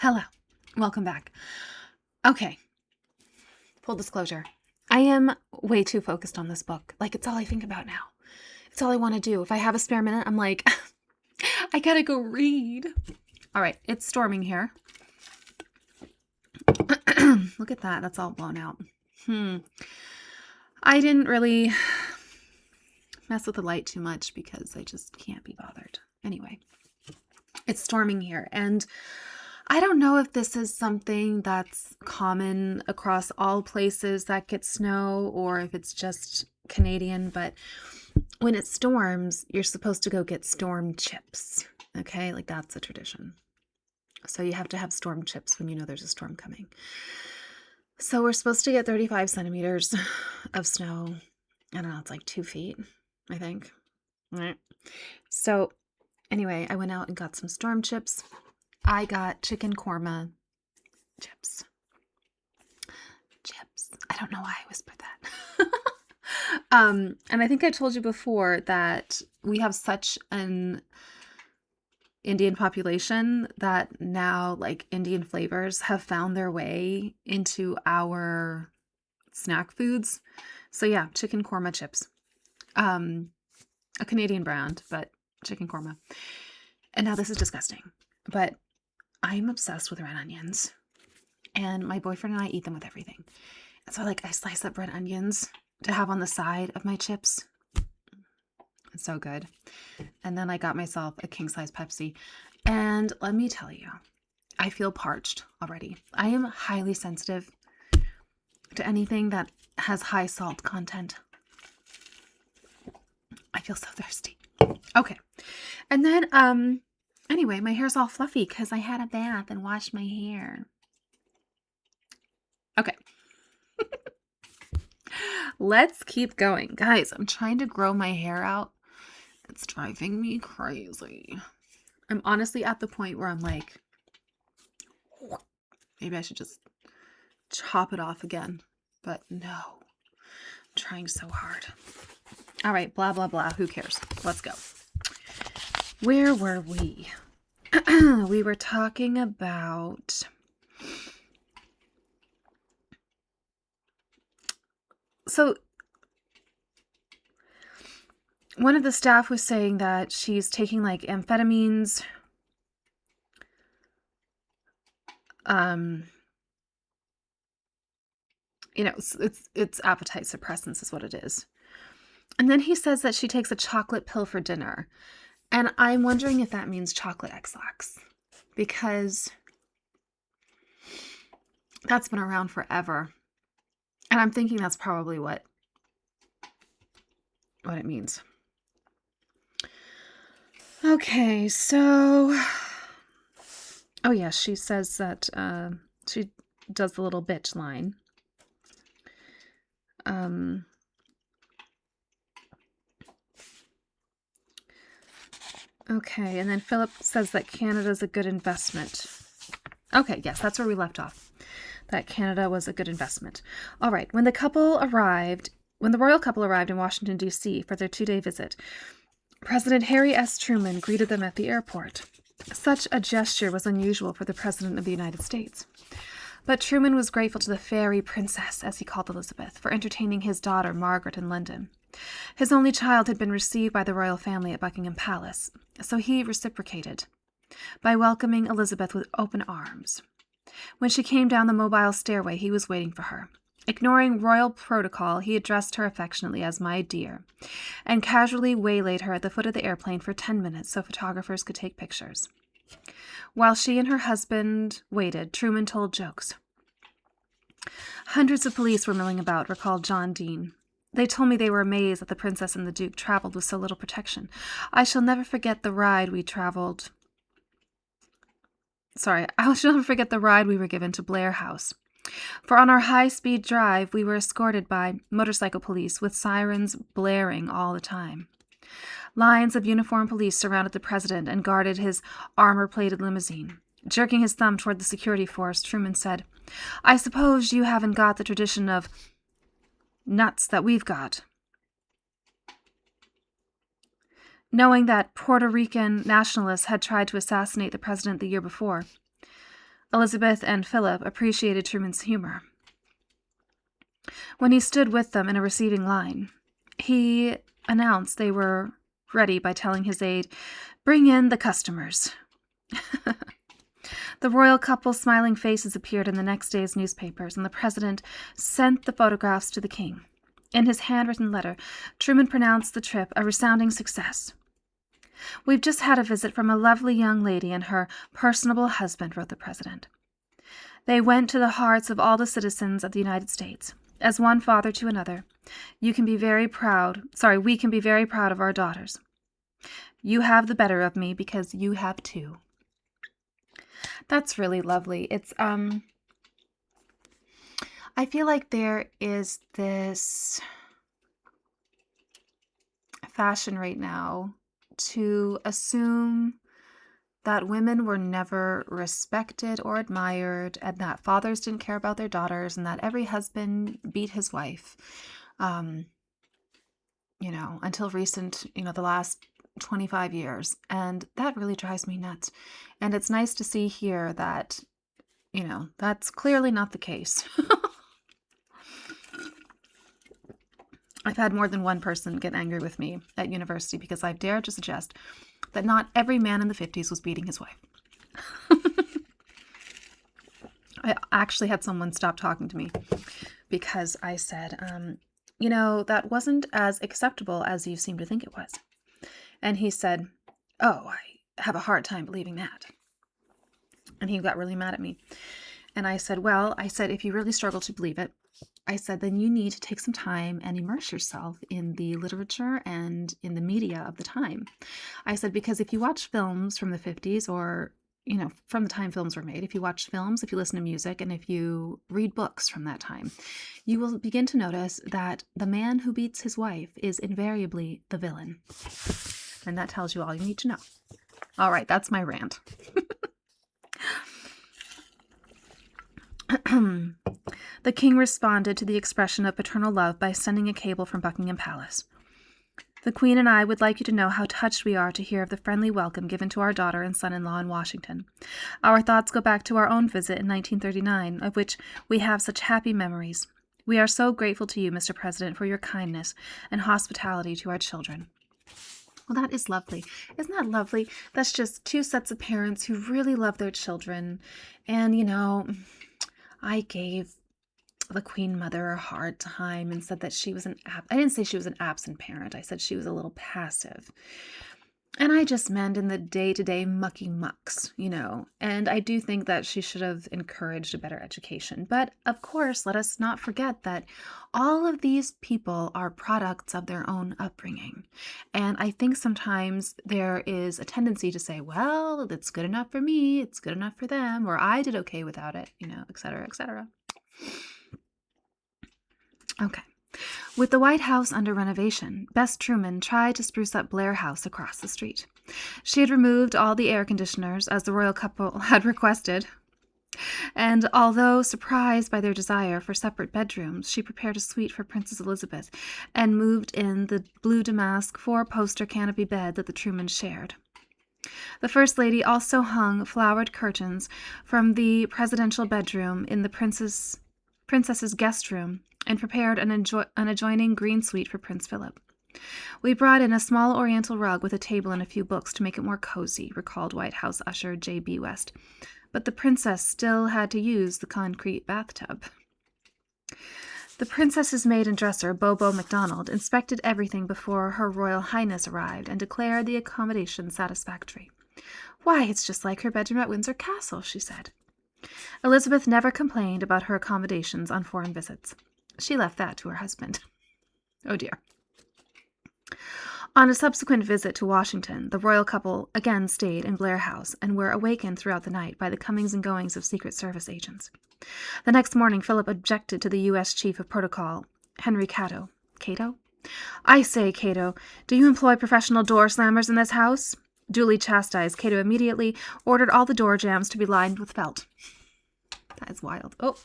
Hello. Welcome back. Okay. Full disclosure. I am way too focused on this book. Like, it's all I think about now. It's all I want to do. If I have a spare minute, I'm like, I gotta go read. All right. It's storming here. Look at that. That's all blown out. I didn't really mess with the light too much because I just can't be bothered. Anyway, it's storming here. And I don't know if this is something that's common across all places that get snow or if it's just Canadian, but when it storms, you're supposed to go get storm chips. Okay, like that's a tradition. So you have to have storm chips when you know there's a storm coming. So we're supposed to get 35 centimeters of snow. I don't know, it's like 2 feet, I think. All right. So anyway, I went out and got some storm chips. I got chicken korma chips. I don't know why I whispered that. And I think I told you before that we have such an Indian population that now like Indian flavors have found their way into our snack foods. So yeah, chicken korma chips. A Canadian brand, but chicken korma. And now this is disgusting, but I'm obsessed with red onions. And my boyfriend and I eat them with everything. And so I slice up red onions to have on the side of my chips. It's so good. And then I got myself a king-size Pepsi. And let me tell you, I feel parched already. I am highly sensitive to anything that has high salt content. I feel so thirsty. Okay. And then, anyway, my hair's all fluffy because I had a bath and washed my hair. Okay. Let's keep going. Guys, I'm trying to grow my hair out. It's driving me crazy. I'm honestly at the point where I'm like, maybe I should just chop it off again. But no, I'm trying so hard. All right, blah, blah, blah. Who cares? Let's go. Where were we? We were talking about... So one of the staff was saying that she's taking like amphetamines. It's appetite suppressants is what it is. And then he says that she takes a chocolate pill for dinner. And I'm wondering if that means chocolate X-Lax, because that's been around forever. And I'm thinking that's probably what it means. Okay, so... Oh, yeah, she says that she does the little bitch line. Okay, and then Philip says that Canada's a good investment. Okay, yes, that's where we left off. That Canada was a good investment. All right, when the royal couple arrived in Washington, D.C. for their 2-day visit, President Harry S. Truman greeted them at the airport. Such a gesture was unusual for the President of the United States. But Truman was grateful to the fairy princess, as he called Elizabeth, for entertaining his daughter, Margaret, in London. His only child had been received by the royal family at Buckingham Palace, so he reciprocated by welcoming Elizabeth with open arms. When she came down the mobile stairway, he was waiting for her. Ignoring royal protocol, he addressed her affectionately as "my dear," and casually waylaid her at the foot of the airplane for 10 minutes so photographers could take pictures. While she and her husband waited, Truman told jokes. Hundreds of police were milling about, recalled John Dean. They told me they were amazed that the princess and the duke traveled with so little protection. I shall never forget the ride we were given to Blair House. For on our high-speed drive, we were escorted by motorcycle police with sirens blaring all the time. Lines of uniformed police surrounded the president and guarded his armor-plated limousine. Jerking his thumb toward the security force, Truman said, "I suppose you haven't got the tradition of nuts that we've got." Knowing that Puerto Rican nationalists had tried to assassinate the president the year before, Elizabeth and Philip appreciated Truman's humor. When he stood with them in a receiving line, he announced they were ready by telling his aide, "Bring in the customers." The royal couple's smiling faces appeared in the next day's newspapers, and the president sent the photographs to the king. In his handwritten letter, Truman pronounced the trip a resounding success. "We've just had a visit from a lovely young lady and her personable husband," wrote the president. "They went to the hearts of all the citizens of the United States. As one father to another, we can be very proud of our daughters. You have the better of me because you have two." That's really lovely. It's I feel like there is this fashion right now to assume that women were never respected or admired, and that fathers didn't care about their daughters, and that every husband beat his wife. Until recent, the last 25 years. And that really drives me nuts. And it's nice to see here that, that's clearly not the case. I've had more than one person get angry with me at university because I've dared to suggest that not every man in the 50s was beating his wife. I actually had someone stop talking to me because I said, that wasn't as acceptable as you seem to think it was. And he said, "Oh, I have a hard time believing that." And he got really mad at me. And I said, if you really struggle to believe it, I said, then you need to take some time and immerse yourself in the literature and in the media of the time. I said, because if you watch films from the 50s or, from the time films were made, if you watch films, if you listen to music, and if you read books from that time, you will begin to notice that the man who beats his wife is invariably the villain. And that tells you all you need to know. All right, that's my rant. The king responded to the expression of paternal love by sending a cable from Buckingham Palace. "The Queen and I would like you to know how touched we are to hear of the friendly welcome given to our daughter and son-in-law in Washington. Our thoughts go back to our own visit in 1939, of which we have such happy memories. We are so grateful to you, Mr. President, for your kindness and hospitality to our children." Well, that is lovely. Isn't that lovely? That's just two sets of parents who really love their children. And, I gave the Queen Mother a hard time and said that she was I didn't say she was an absent parent. I said she was a little passive. And I just meant in the day-to-day mucky mucks, and I do think that she should have encouraged a better education. But of course, let us not forget that all of these people are products of their own upbringing. And I think sometimes there is a tendency to say, well, it's good enough for me, it's good enough for them, or I did okay without it, et cetera, et cetera. Okay. With the White House under renovation, Bess Truman tried to spruce up Blair House across the street. She had removed all the air conditioners, as the royal couple had requested, and although surprised by their desire for separate bedrooms, she prepared a suite for Princess Elizabeth and moved in the blue damask four-poster canopy bed that the Trumans shared. The First Lady also hung flowered curtains from the presidential bedroom in the princess's guest room and prepared an adjoining green suite for Prince Philip. "We brought in a small oriental rug with a table and a few books to make it more cozy," recalled White House usher J.B. West. But the princess still had to use the concrete bathtub. The princess's maid and dresser, Bobo MacDonald, inspected everything before Her Royal Highness arrived and declared the accommodation satisfactory. "Why, it's just like her bedroom at Windsor Castle," she said. Elizabeth never complained about her accommodations on foreign visits. She left that to her husband. Oh dear. On a subsequent visit to Washington, the royal couple again stayed in Blair House and were awakened throughout the night by the comings and goings of Secret Service agents. The next morning, Philip objected to the U.S. Chief of Protocol, Henry Cato. Cato? "I say, Cato, do you employ professional door slammers in this house?" Duly chastised, Cato immediately ordered all the door jambs to be lined with felt. That is wild. Oh.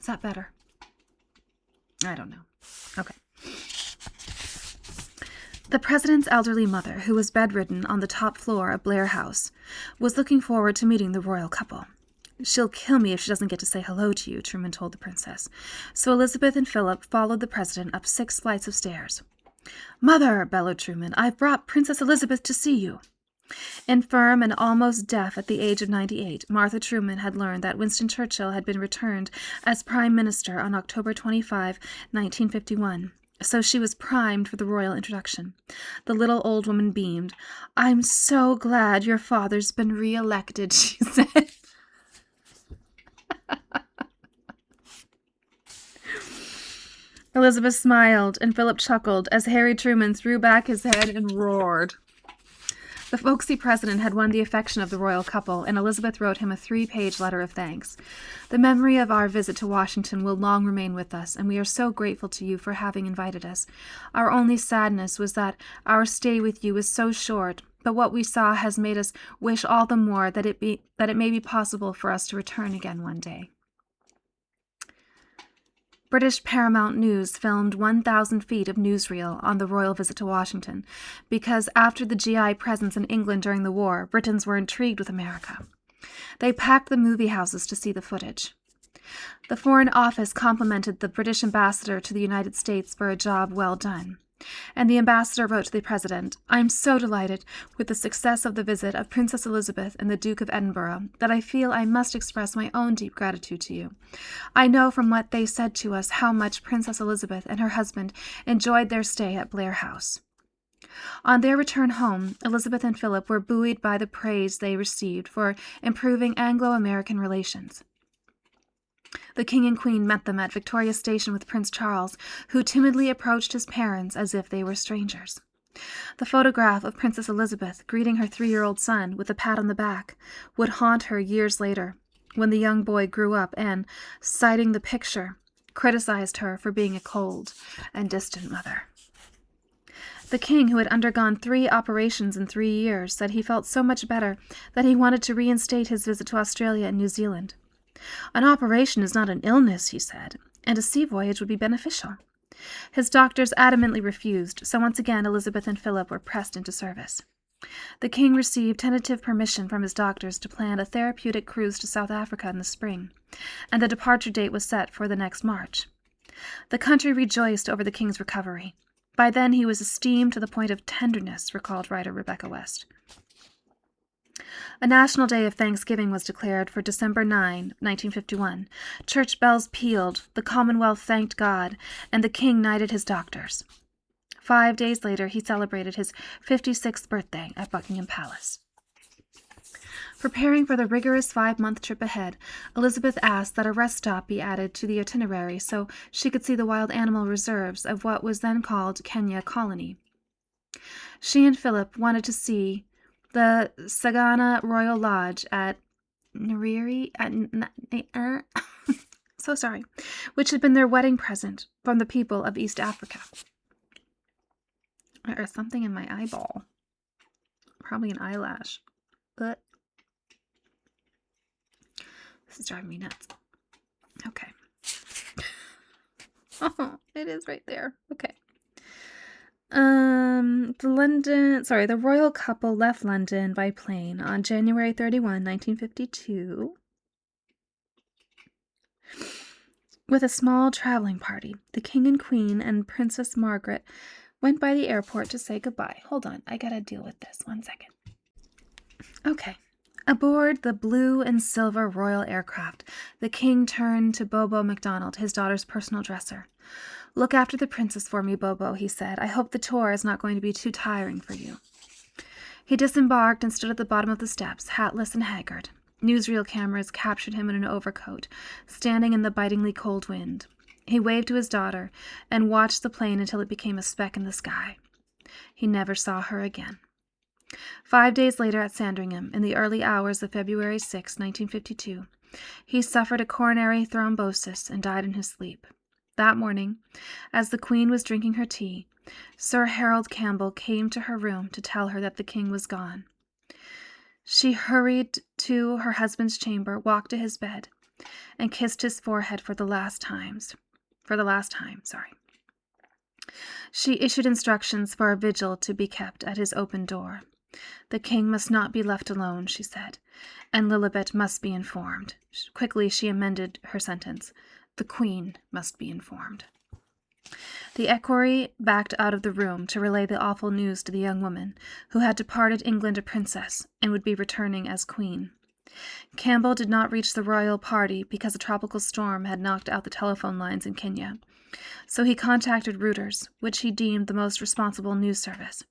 Is that better? I don't know. Okay. The president's elderly mother, who was bedridden on the top floor of Blair House, was looking forward to meeting the royal couple. "She'll kill me if she doesn't get to say hello to you," Truman told the princess. So Elizabeth and Philip followed the president up 6 flights of stairs. "Mother," bellowed Truman, "I've brought Princess Elizabeth to see you." Infirm and almost deaf at the age of 98, Martha Truman had learned that Winston Churchill had been returned as Prime Minister on October 25, 1951. So she was primed for the royal introduction. The little old woman beamed. "I'm so glad your father's been re-elected," she said. Elizabeth smiled, and Philip chuckled as Harry Truman threw back his head and roared. The folksy president had won the affection of the royal couple, and Elizabeth wrote him a 3-page letter of thanks. "The memory of our visit to Washington will long remain with us, and we are so grateful to you for having invited us. Our only sadness was that our stay with you was so short, but what we saw has made us wish all the more that it may be possible for us to return again one day." British Paramount News filmed 1,000 feet of newsreel on the royal visit to Washington because after the GI presence in England during the war, Britons were intrigued with America. They packed the movie houses to see the footage. The Foreign Office complimented the British ambassador to the United States for a job well done. And the ambassador wrote to the president, "I'm so delighted with the success of the visit of Princess Elizabeth and the Duke of Edinburgh that I feel I must express my own deep gratitude to you. I know from what they said to us how much Princess Elizabeth and her husband enjoyed their stay at Blair House." On their return home, Elizabeth and Philip were buoyed by the praise they received for improving Anglo-American relations. The king and queen met them at Victoria Station with Prince Charles, who timidly approached his parents as if they were strangers. The photograph of Princess Elizabeth greeting her 3-year-old son with a pat on the back would haunt her years later, when the young boy grew up and, citing the picture, criticized her for being a cold and distant mother. The king, who had undergone 3 operations in 3 years, said he felt so much better that he wanted to reinstate his visit to Australia and New Zealand. "An operation is not an illness," he said, "and a sea voyage would be beneficial." His doctors adamantly refused, so once again Elizabeth and Philip were pressed into service. The king received tentative permission from his doctors to plan a therapeutic cruise to South Africa in the spring, and the departure date was set for the next March. The country rejoiced over the king's recovery. By then he was esteemed to the point of tenderness, recalled writer Rebecca West. A national day of Thanksgiving was declared for December 9, 1951. Church bells pealed, the Commonwealth thanked God, and the king knighted his doctors. 5 days later, he celebrated his 56th birthday at Buckingham Palace. Preparing for the rigorous 5-month trip ahead, Elizabeth asked that a rest stop be added to the itinerary so she could see the wild animal reserves of what was then called Kenya Colony. She and Philip wanted to see the Sagana Royal Lodge at Nyeri, which had been their wedding present from the people of East Africa. There is something in my eyeball. Probably an eyelash. But this is driving me nuts. Okay. Oh, it is right there. Okay. The royal couple left London by plane on January 31, 1952, with a small traveling party. The king and queen and Princess Margaret went by the airport to say goodbye. Hold on, I gotta deal with this. 1 second. Okay. Aboard the blue and silver royal aircraft, the king turned to Bobo MacDonald, his daughter's personal dresser. "Look after the princess for me, Bobo," he said. "I hope the tour is not going to be too tiring for you." He disembarked and stood at the bottom of the steps, hatless and haggard. Newsreel cameras captured him in an overcoat, standing in the bitingly cold wind. He waved to his daughter and watched the plane until it became a speck in the sky. He never saw her again. 5 days later at Sandringham, in the early hours of February 6, 1952, he suffered a coronary thrombosis and died in his sleep. That morning, as the Queen was drinking her tea, Sir Harold Campbell came to her room to tell her that the king was gone. She hurried to her husband's chamber, walked to his bed, and kissed his forehead for the last time. She issued instructions for a vigil to be kept at his open door. The king must not be left alone, she said, and Lilibet must be informed. Quickly she amended her sentence. The queen must be informed. The equerry backed out of the room to relay the awful news to the young woman, who had departed England a princess and would be returning as queen. Campbell did not reach the royal party because a tropical storm had knocked out the telephone lines in Kenya. So he contacted Reuters, which he deemed the most responsible news service,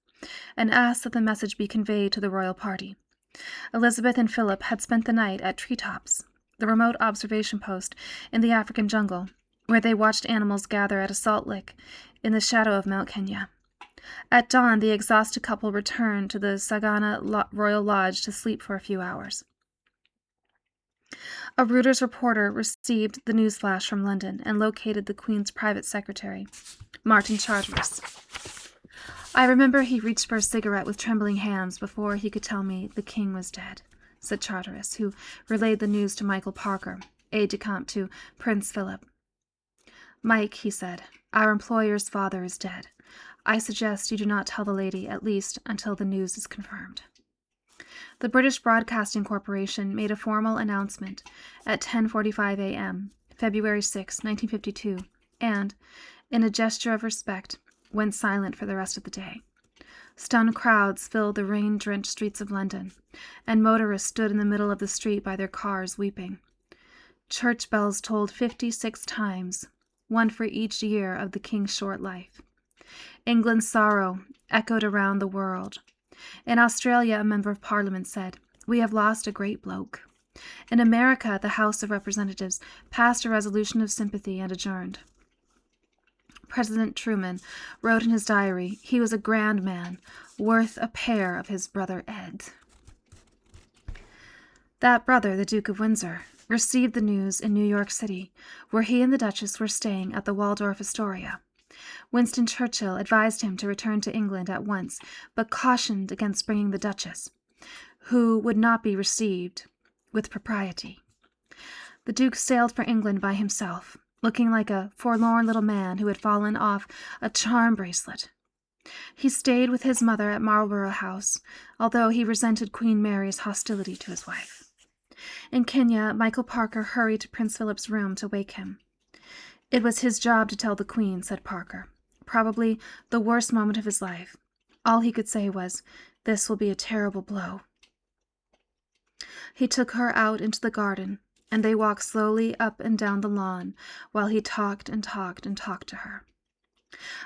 and asked that the message be conveyed to the royal party. Elizabeth and Philip had spent the night at Treetops, the remote observation post in the African jungle, where they watched animals gather at a salt lick in the shadow of Mount Kenya. At dawn, the exhausted couple returned to the Sagana Royal Lodge to sleep for a few hours. A Reuters reporter received the news flash from London and located the Queen's private secretary, Martin Charteris. I remember he reached for a cigarette with trembling hands before he could tell me the king was dead, said Charteris, who relayed the news to Michael Parker, aide-de-camp to Prince Philip. Mike, he said, our employer's father is dead. I suggest you do not tell the lady, at least until the news is confirmed. The British Broadcasting Corporation made a formal announcement at 10:45 a.m., February 6, 1952, and, in a gesture of respect, went silent for the rest of the day. Stunned crowds filled the rain-drenched streets of London, and motorists stood in the middle of the street by their cars weeping. Church bells tolled 56 times, one for each year of the king's short life. England's sorrow echoed around the world. In Australia, a member of Parliament said, "We have lost a great bloke." In America, the House of Representatives passed a resolution of sympathy and adjourned. President Truman wrote in his diary, he was a grand man, worth a pair of his brother Ed. That brother, the Duke of Windsor, received the news in New York City, where he and the Duchess were staying at the Waldorf Astoria. Winston Churchill advised him to return to England at once, but cautioned against bringing the Duchess, who would not be received with propriety. The Duke sailed for England by himself, looking like a forlorn little man who had fallen off a charm bracelet. He stayed with his mother at Marlborough House, although he resented Queen Mary's hostility to his wife. In Kenya, Michael Parker hurried to Prince Philip's room to wake him. It was his job to tell the Queen, said Parker. Probably the worst moment of his life. All he could say was, "This will be a terrible blow." He took her out into the garden, and they walked slowly up and down the lawn while he talked and talked and talked to her.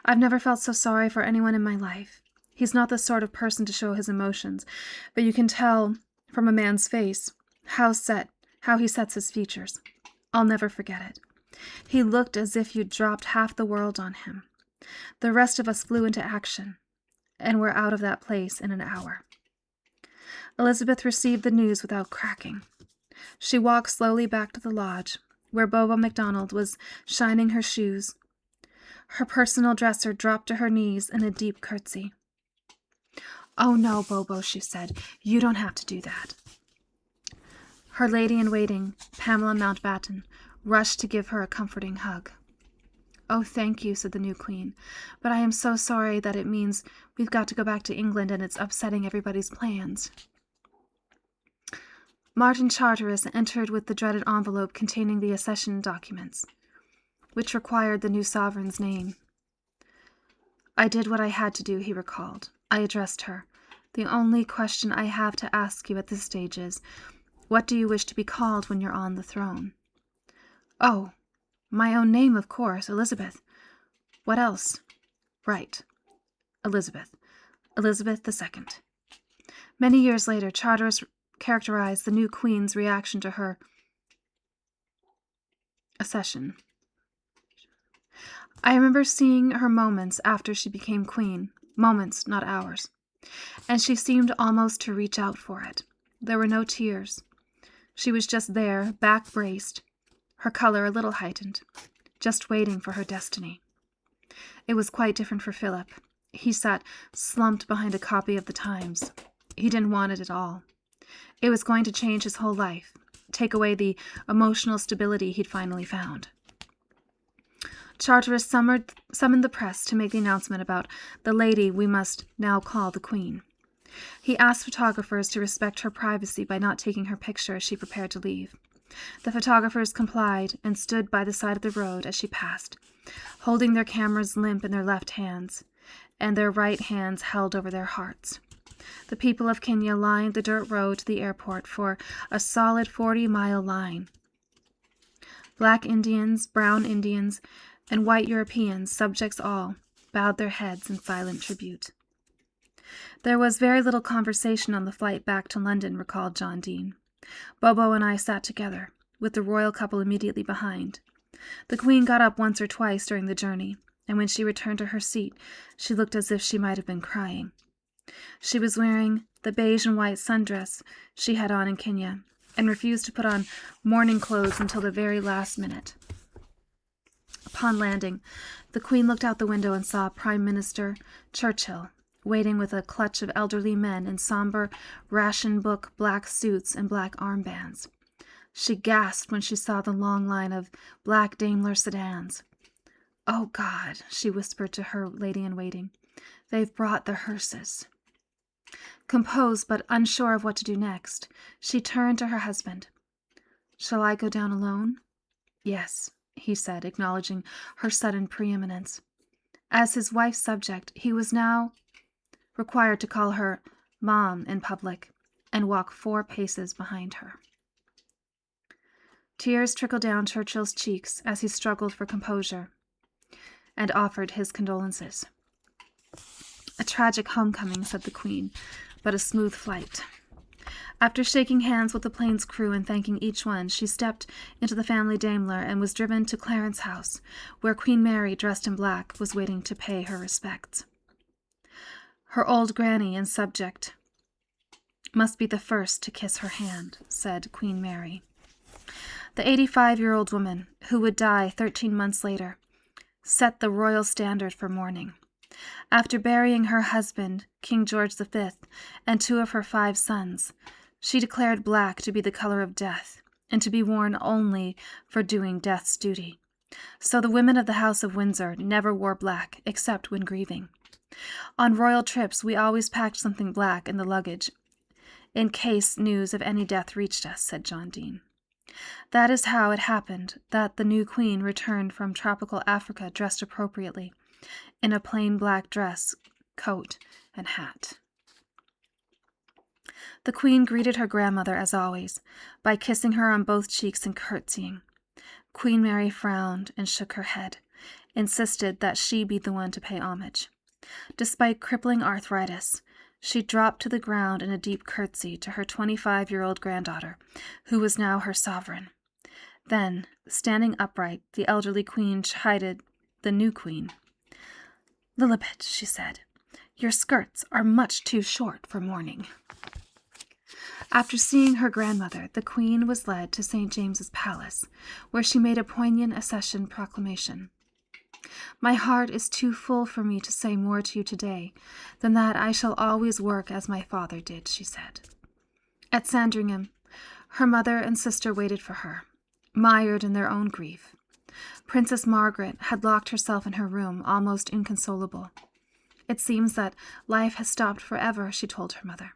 I've never felt so sorry for anyone in my life. He's not the sort of person to show his emotions, but you can tell from a man's face how he sets his features. I'll never forget it. He looked as if you'd dropped half the world on him. The rest of us flew into action, and were out of that place in an hour. Elizabeth received the news without cracking. She walked slowly back to the lodge, where Bobo MacDonald was shining her shoes. Her personal dresser dropped to her knees in a deep curtsy. "Oh no, Bobo," she said, "you don't have to do that." Her lady-in-waiting, Pamela Mountbatten, rushed to give her a comforting hug. "Oh, thank you," said the new queen, "but I am so sorry that it means we've got to go back to England and it's upsetting everybody's plans." Martin Charteris entered with the dreaded envelope containing the accession documents, which required the new sovereign's name. "I did what I had to do," he recalled. I addressed her. "The only question I have to ask you at this stage is, what do you wish to be called when you're on the throne?" "Oh, my own name, of course, Elizabeth. What else?" "Right. Elizabeth. Elizabeth II. Many years later, Charteris characterized the new queen's reaction to her accession. "I remember seeing her moments after she became queen, moments, not hours, and she seemed almost to reach out for it. There were no tears. She was just there, back braced, her color a little heightened, just waiting for her destiny. It was quite different for Philip. He sat slumped behind a copy of the Times. He didn't want it at all. It was going to change his whole life, take away the emotional stability he'd finally found. Charteris summoned the press to make the announcement about the lady we must now call the Queen. He asked photographers to respect her privacy by not taking her picture as she prepared to leave. The photographers complied and stood by the side of the road as she passed, holding their cameras limp in their left hands, and their right hands held over their hearts. The people of Kenya lined the dirt road to the airport for a solid 40-mile line. Black Indians, brown Indians, and white Europeans, subjects all, bowed their heads in silent tribute. There was very little conversation on the flight back to London, recalled John Dean. Bobo and I sat together, with the royal couple immediately behind. The Queen got up once or twice during the journey, and when she returned to her seat, she looked as if she might have been crying. She was wearing the beige and white sundress she had on in Kenya, and refused to put on mourning clothes until the very last minute. Upon landing, the Queen looked out the window and saw Prime Minister Churchill waiting with a clutch of elderly men in somber ration book black suits and black armbands. She gasped when she saw the long line of black Daimler sedans. "Oh, God," she whispered to her lady-in-waiting, "they've brought the hearses." Composed but unsure of what to do next, she turned to her husband. "Shall I go down alone?" "Yes," he said, acknowledging her sudden preeminence. As his wife's subject, he was now required to call her Mom in public and walk 4 paces behind her. Tears trickled down Churchill's cheeks as he struggled for composure and offered his condolences. "A tragic homecoming," said the Queen, "but a smooth flight." After shaking hands with the plane's crew and thanking each one, she stepped into the family Daimler and was driven to Clarence House, where Queen Mary, dressed in black, was waiting to pay her respects. "Her old granny and subject must be the first to kiss her hand," said Queen Mary. The 85-year-old woman, who would die 13 months later, set the royal standard for mourning. After burying her husband, King George V, and 2 of her 5 sons, she declared black to be the color of death, and to be worn only for doing death's duty. So the women of the House of Windsor never wore black except when grieving. On royal trips, we always packed something black in the luggage, in case news of any death reached us, said John Dean. That is how it happened that the new Queen returned from tropical Africa dressed appropriately, in a plain black dress, coat, and hat. The Queen greeted her grandmother, as always, by kissing her on both cheeks and curtsying. Queen Mary frowned and shook her head, insisted that she be the one to pay homage. Despite crippling arthritis, she dropped to the ground in a deep curtsy to her 25-year-old granddaughter, who was now her sovereign. Then, standing upright, the elderly Queen chided the new Queen. "Lilibet," she said, "your skirts are much too short for mourning." After seeing her grandmother, the Queen was led to St. James's Palace, where she made a poignant accession proclamation. "My heart is too full for me to say more to you today than that I shall always work as my father did," she said. At Sandringham, her mother and sister waited for her, mired in their own grief. Princess Margaret had locked herself in her room, almost inconsolable. "It seems that life has stopped forever," she told her mother.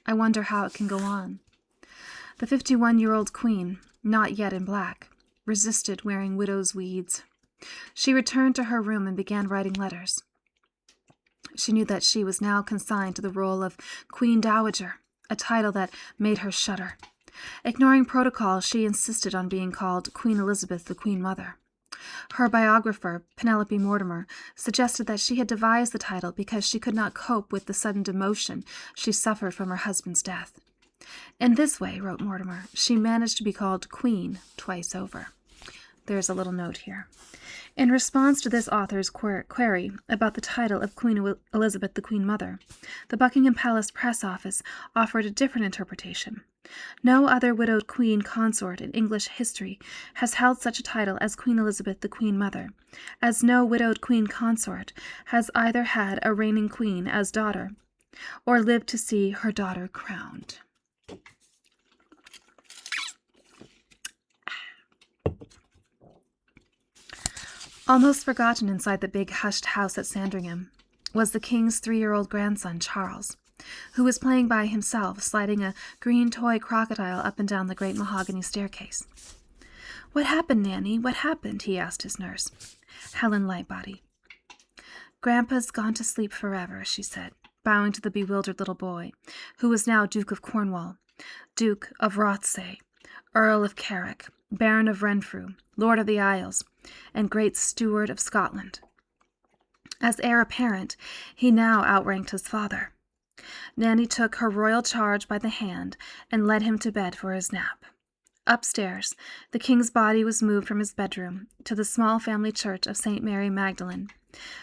"I wonder how it can go on." The 51-year-old Queen, not yet in black, resisted wearing widow's weeds. She returned to her room and began writing letters. She knew that she was now consigned to the role of Queen Dowager, a title that made her shudder. Ignoring protocol, she insisted on being called Queen Elizabeth, the Queen Mother. Her biographer, Penelope Mortimer, suggested that she had devised the title because she could not cope with the sudden demotion she suffered from her husband's death. In this way, wrote Mortimer, she managed to be called Queen twice over. There's a little note here. In response to this author's query about the title of Queen Elizabeth, the Queen Mother, the Buckingham Palace press office offered a different interpretation. No other widowed queen consort in English history has held such a title as Queen Elizabeth, the Queen Mother, as no widowed queen consort has either had a reigning queen as daughter or lived to see her daughter crowned. Almost forgotten inside the big hushed house at Sandringham was the king's 3-year-old grandson, Charles, who was playing by himself, sliding a green toy crocodile up and down the great mahogany staircase. "What happened, Nanny? What happened?" he asked his nurse, Helen Lightbody. "Grandpa's gone to sleep forever," she said, bowing to the bewildered little boy, who was now Duke of Cornwall, Duke of Rothesay, Earl of Carrick, Baron of Renfrew, Lord of the Isles, and Great Steward of Scotland. As heir apparent, he now outranked his father. Nanny took her royal charge by the hand and led him to bed for his nap. Upstairs, the king's body was moved from his bedroom to the small family church of St. Mary Magdalene,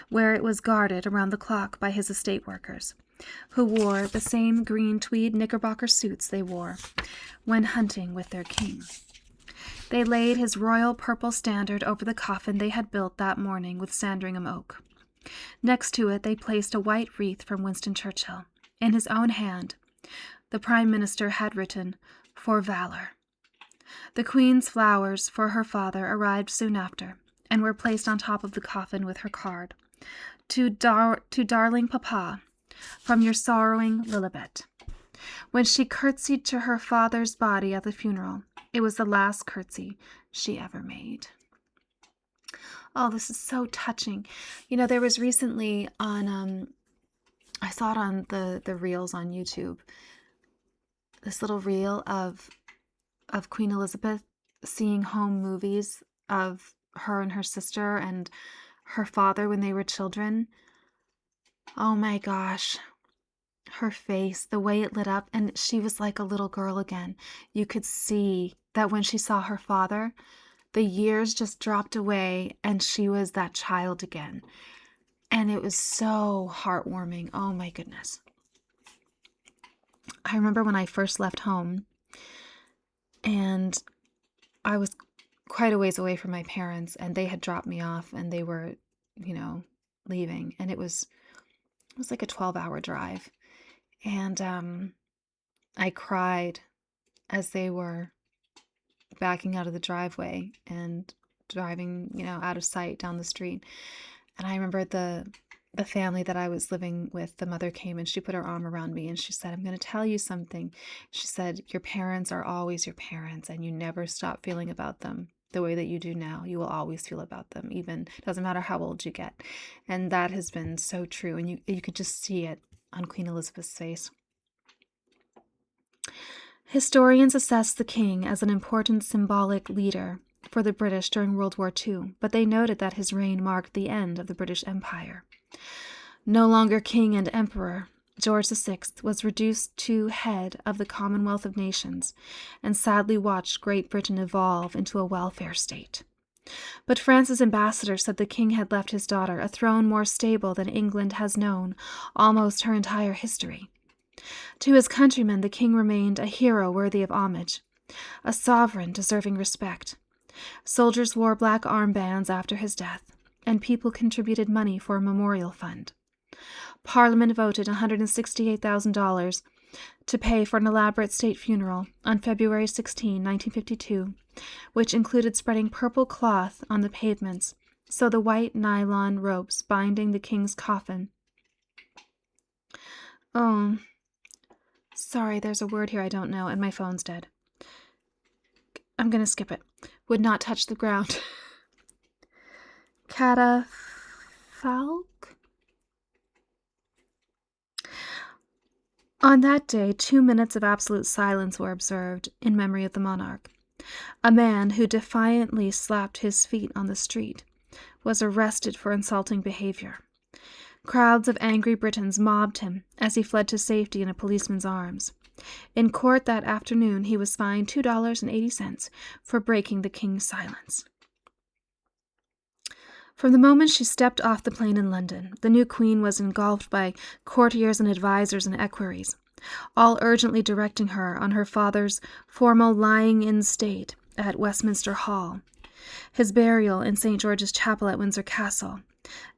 where it was guarded around the clock by his estate workers, who wore the same green tweed knickerbocker suits they wore when hunting with their king. They laid his royal purple standard over the coffin they had built that morning with Sandringham oak. Next to it they placed a white wreath from Winston Churchill. In his own hand, the Prime Minister had written, "For Valor." The Queen's flowers for her father arrived soon after, and were placed on top of the coffin with her card, to darling Papa, from your sorrowing Lilibet." When she curtsied to her father's body at the funeral, it was the last curtsy she ever made. Oh, this is so touching. You know, there was recently on, I saw it on the reels on YouTube, this little reel of Queen Elizabeth seeing home movies of her and her sister and her father when they were children. Oh my gosh. Her face, the way it lit up, and she was like a little girl again. You could see that when she saw her father, the years just dropped away and she was that child again. And it was so heartwarming. Oh my goodness. I remember when I first left home and I was quite a ways away from my parents, and they had dropped me off and they were, leaving. And it was like a 12-hour drive. And I cried as they were backing out of the driveway and driving, out of sight down the street. And I remember the family that I was living with, the mother came and she put her arm around me and she said, "I'm going to tell you something." She said, "Your parents are always your parents and you never stop feeling about them the way that you do now. You will always feel about them, even doesn't matter how old you get." And that has been so true. And you could just see it on Queen Elizabeth's face. Historians assess the king as an important symbolic leader for the British during World War II, but they noted that his reign marked the end of the British Empire. No longer king and emperor, George VI was reduced to head of the Commonwealth of Nations and sadly watched Great Britain evolve into a welfare state. But France's ambassador said the king had left his daughter a throne more stable than England has known almost her entire history. To his countrymen, the king remained a hero worthy of homage, a sovereign deserving respect. Soldiers wore black armbands after his death, and people contributed money for a memorial fund. Parliament voted $168,000 to pay for an elaborate state funeral on February 16, 1952, which included spreading purple cloth on the pavements so the white nylon ropes binding the king's coffin. Oh, sorry, there's a word here I don't know, and my phone's dead. I'm going to skip it. Would not touch the ground. Catafalque? On that day, 2 minutes of absolute silence were observed in memory of the monarch. A man who defiantly slapped his feet on the street was arrested for insulting behavior. Crowds of angry Britons mobbed him as he fled to safety in a policeman's arms. In court that afternoon, he was fined $2.80 for breaking the king's silence. From the moment she stepped off the plane in London, the new queen was engulfed by courtiers and advisers and equerries, all urgently directing her on her father's formal lying-in state at Westminster Hall, his burial in St. George's Chapel at Windsor Castle,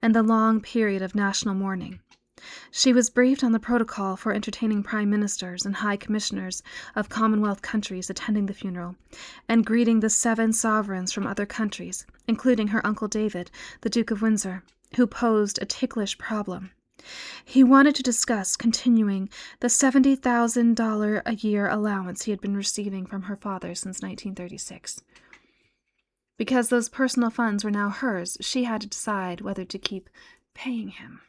and the long period of national mourning. She was briefed on the protocol for entertaining prime ministers and high commissioners of Commonwealth countries attending the funeral, and greeting the 7 sovereigns from other countries, including her uncle David, the Duke of Windsor, who posed a ticklish problem. He wanted to discuss continuing the $70,000 a year allowance he had been receiving from her father since 1936. Because those personal funds were now hers, she had to decide whether to keep paying him.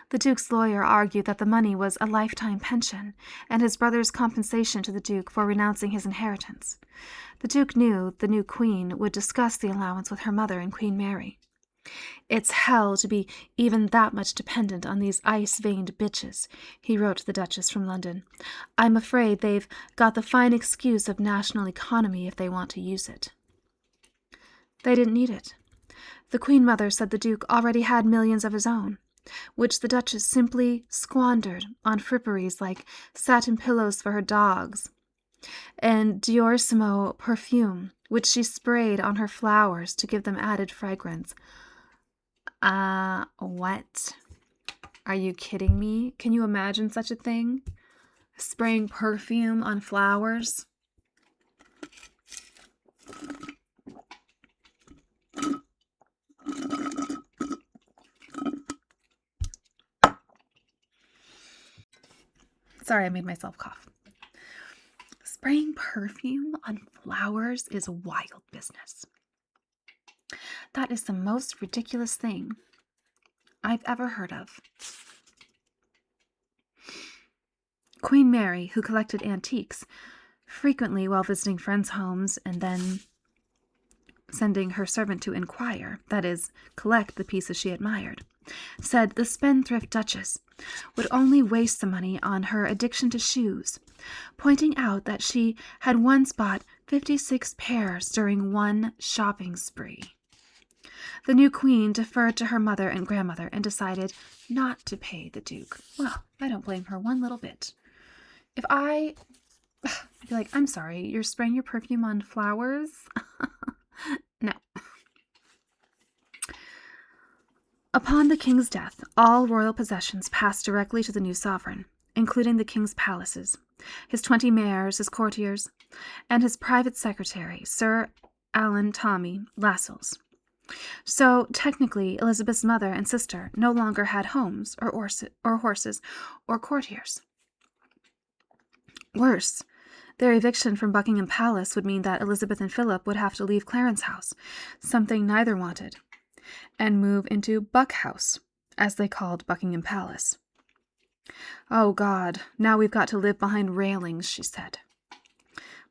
The Duke's lawyer argued that the money was a lifetime pension and his brother's compensation to the Duke for renouncing his inheritance. The Duke knew the new Queen would discuss the allowance with her mother and Queen Mary. "It's hell to be even that much dependent on these ice-veined bitches," he wrote to the Duchess from London. "I'm afraid they've got the fine excuse of national economy if they want to use it." They didn't need it. The Queen Mother said the Duke already had millions of his own, which the Duchess simply squandered on fripperies like satin pillows for her dogs and Diorissimo perfume, which she sprayed on her flowers to give them added fragrance. What? Are you kidding me? Can you imagine such a thing? Spraying perfume on flowers? Sorry, I made myself cough. Spraying perfume on flowers is wild business. That is the most ridiculous thing I've ever heard of. Queen Mary, who collected antiques, frequently while visiting friends' homes and then sending her servant to inquire, that is, collect the pieces she admired, said the spendthrift Duchess would only waste the money on her addiction to shoes, pointing out that she had once bought 56 pairs during one shopping spree. The new queen deferred to her mother and grandmother and decided not to pay the Duke. Well, I don't blame her one little bit. I'd be like, "I'm sorry, you're spraying your perfume on flowers?" No. Upon the king's death, all royal possessions passed directly to the new sovereign, including the king's palaces, his 20 mayors, his courtiers, and his private secretary, Sir Alan Tommy Lascelles. So, technically, Elizabeth's mother and sister no longer had homes or horses or courtiers. Worse, their eviction from Buckingham Palace would mean that Elizabeth and Philip would have to leave Clarence House, something neither wanted, and move into Buck House, as they called Buckingham Palace. "Oh, God, now we've got to live behind railings," she said.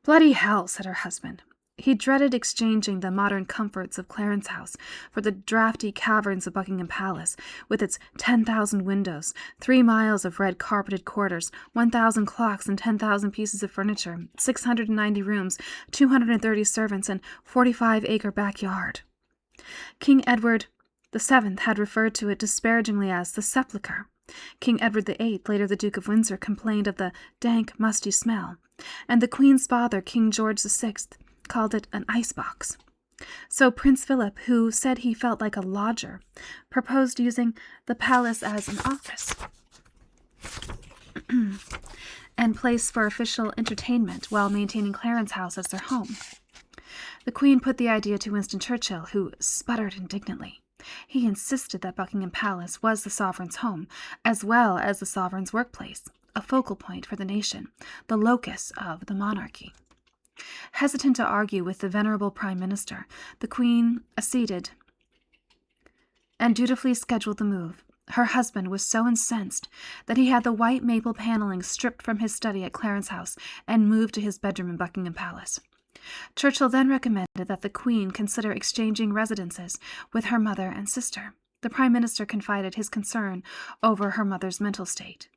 "Bloody hell," said her husband. He dreaded exchanging the modern comforts of Clarence House for the draughty caverns of Buckingham Palace, with its 10,000 windows, 3 miles of red-carpeted corridors, 1,000 clocks and 10,000 pieces of furniture, 690 rooms, 230 servants, and 45-acre backyard. King Edward VII had referred to it disparagingly as the sepulchre. King Edward VIII, later the Duke of Windsor, complained of the dank, musty smell, and the Queen's father, King George VI, called it an icebox. So Prince Philip, who said he felt like a lodger, proposed using the palace as an office and place for official entertainment while maintaining Clarence House as their home. The Queen put the idea to Winston Churchill, who sputtered indignantly. He insisted that Buckingham Palace was the sovereign's home, as well as the sovereign's workplace, a focal point for the nation, the locus of the monarchy. Hesitant to argue with the venerable Prime Minister, the Queen acceded and dutifully scheduled the move. Her husband was so incensed that he had the white maple paneling stripped from his study at Clarence House and moved to his bedroom in Buckingham Palace. Churchill then recommended that the Queen consider exchanging residences with her mother and sister. The Prime Minister confided his concern over her mother's mental state.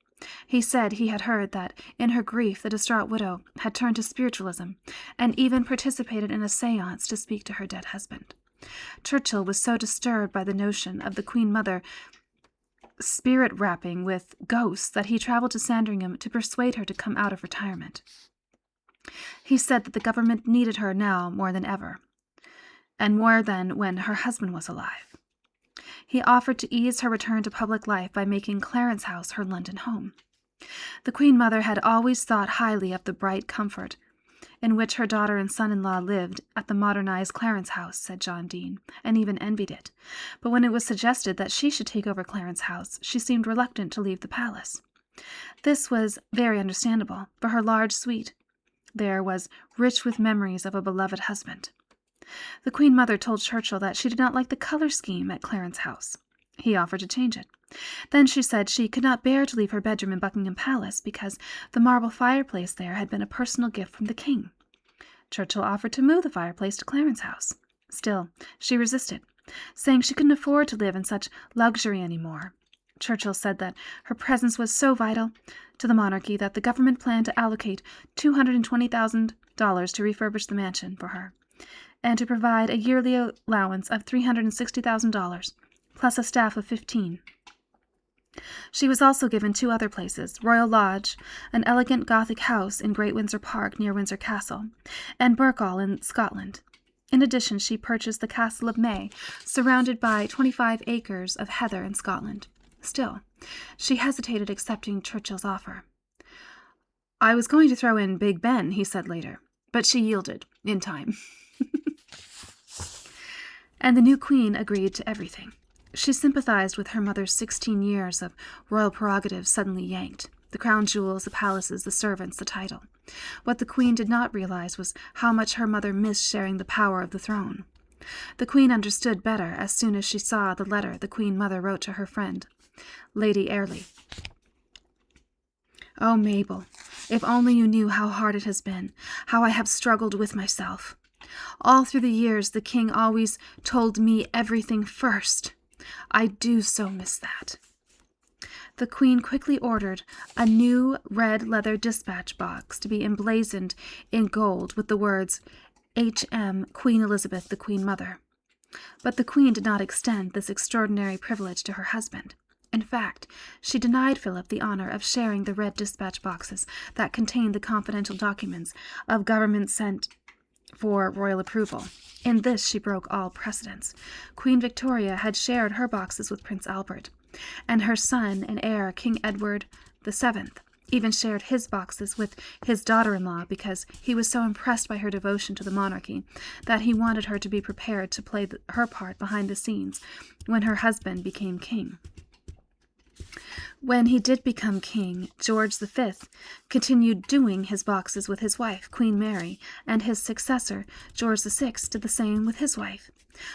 He said he had heard that, in her grief, the distraught widow had turned to spiritualism and even participated in a séance to speak to her dead husband. Churchill was so disturbed by the notion of the Queen Mother spirit-rapping with ghosts that he traveled to Sandringham to persuade her to come out of retirement. He said that the government needed her now more than ever, and more than when her husband was alive. He offered to ease her return to public life by making Clarence House her London home. The Queen Mother had always thought highly of the bright comfort in which her daughter and son-in-law lived at the modernized Clarence House, said John Dean, and even envied it. But when it was suggested that she should take over Clarence House, she seemed reluctant to leave the palace. This was very understandable, for her large suite there was rich with memories of a beloved husband. The Queen Mother told Churchill that she did not like the color scheme at Clarence House. He offered to change it. Then she said she could not bear to leave her bedroom in Buckingham Palace because the marble fireplace there had been a personal gift from the king. Churchill offered to move the fireplace to Clarence House. Still, she resisted, saying she couldn't afford to live in such luxury any more. Churchill said that her presence was so vital to the monarchy that the government planned to allocate $220,000 to refurbish the mansion for her, and to provide a yearly allowance of $360,000, plus a staff of 15. She was also given 2 other places, Royal Lodge, an elegant Gothic house in Great Windsor Park near Windsor Castle, and Birkall in Scotland. In addition, she purchased the Castle of May, surrounded by 25 acres of heather in Scotland. Still, she hesitated accepting Churchill's offer. "I was going to throw in Big Ben," he said later, but she yielded in time. And the new queen agreed to everything. She sympathized with her mother's 16 years of royal prerogatives suddenly yanked, the crown jewels, the palaces, the servants, the title. What the queen did not realize was how much her mother missed sharing the power of the throne. The queen understood better as soon as she saw the letter the Queen Mother wrote to her friend, Lady Airlie. "Oh, Mabel, if only you knew how hard it has been, how I have struggled with myself. All through the years the king always told me everything first. I do so miss that." The queen quickly ordered a new red leather dispatch box to be emblazoned in gold with the words, H.M. Queen Elizabeth, the Queen Mother. But the queen did not extend this extraordinary privilege to her husband. In fact, she denied Philip the honor of sharing the red dispatch boxes that contained the confidential documents of government sent for royal approval. In this she broke all precedents. Queen Victoria had shared her boxes with Prince Albert, and her son and heir, King Edward VII, even shared his boxes with his daughter-in-law because he was so impressed by her devotion to the monarchy that he wanted her to be prepared to play her part behind the scenes when her husband became king. When he did become king, George V continued doing his boxes with his wife, Queen Mary, and his successor, George VI, did the same with his wife.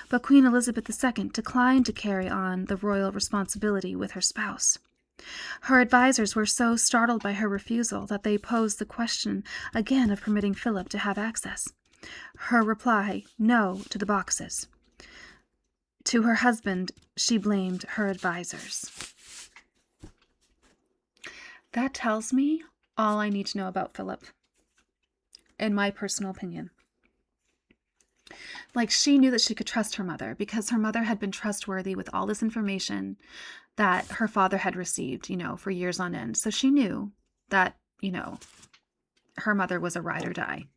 But Queen Elizabeth II declined to carry on the royal responsibility with her spouse. Her advisers were so startled by her refusal that they posed the question again of permitting Philip to have access. Her reply, no to the boxes. To her husband, she blamed her advisers. That tells me all I need to know about Philip, in my personal opinion. Like, she knew that she could trust her mother because her mother had been trustworthy with all this information that her father had received, for years on end. So she knew that, her mother was a ride or die,